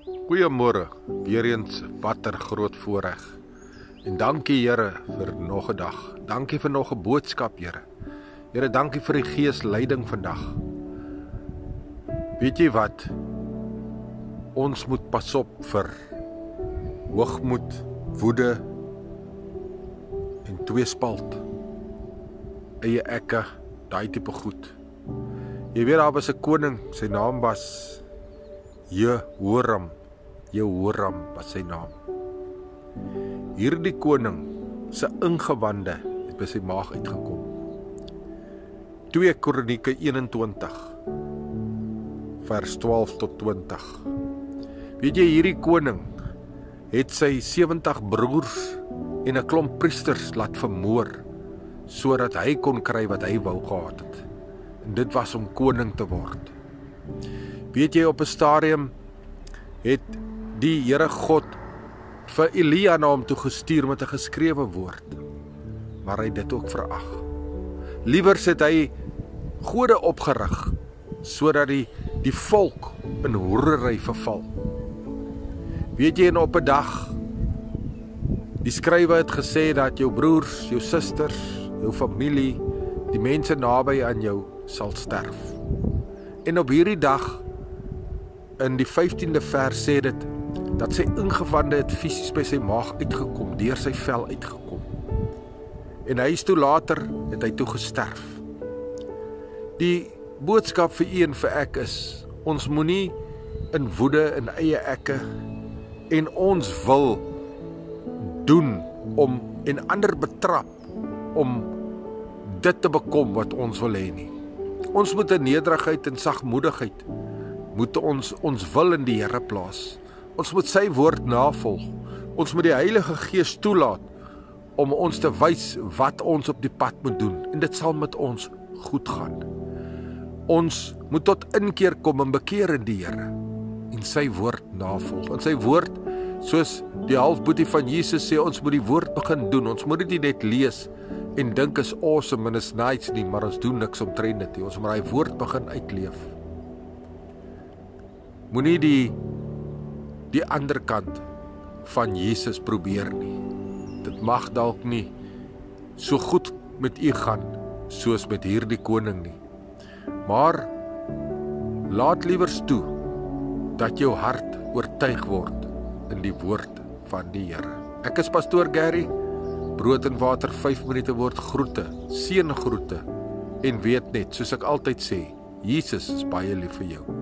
Goeiemôre, weer eens, wat 'n groot voorreg. En dankie Here vir nog 'n dag. Dankie vir nog 'n boodskap, Here. Here, dankie vir die Gees leiding vandag. Weet jy wat? Ons moet pas op vir hoogmoed, woede en tweespalt. Eie ekke, daai tipe goed. Jy weet daar was 'n koning, sy naam was Jehoram was sy naam. Hierdie koning se ingewande het by sy maag uitgekom. 2 Kronieke 21 vers 12 tot 20. Weet jy, hierdie koning het sy 70 broers en 'n klomp priesters laat vermoor, sodat hy kon kry wat hy wou gehad het. En dit was om koning te word. Weet jy, op 'n stadium het die Here God vir Elia na hom toe gestuur met 'n geskrewe woord, maar hy het dit ook verag. Liewers het hy gode opgerig, sodat die volk in hoerery verval. Weet jy, en op 'n dag, die skrywe het gesê dat jou broers, jou susters, jou familie, die mense naby aan jou sal sterf. En op hierdie dag, in die 15de vers sê dit, dat sy ingewande het fisies by sy maag uitgekom, deur sy vel uitgekom. En hy is toe later, het hy toe gesterf. Die boodskap vir u en vir ek is, ons moenie in woede, in eie ekke, en ons wil doen om, en ander betrap, om dit te bekom wat ons wil hê nie. Ons moet in nederigheid en sagmoedigheid, moet ons wil in die Here plaas. Ons moet sy woord navolg. Ons moet die Heilige Gees toelaat om ons te wys wat ons op die pad moet doen. En dit sal met ons goed gaan. Ons moet tot inkeer kom en bekeer in die Here en sy woord navolg. En sy woord, soos die halfboetie van Jesus sê, ons moet die woord begin doen. Ons moet dit nie net lees en dink is awesome en is nice nie, maar ons doen niks omtrent dit nie. Ons moet die woord begin uitleef. Moenie die ander kant van Jesus probeer nie. Dit mag dalk nie so goed met u gaan soos met hierdie koning nie. Maar laat liewers toe dat jou hart oortuig word in die woord van die Here. Ek is pastoor Gary, brood en water 5 minute woord groete, seëngroete, en weet net, soos ek altyd sê, Jesus is baie lief vir jou.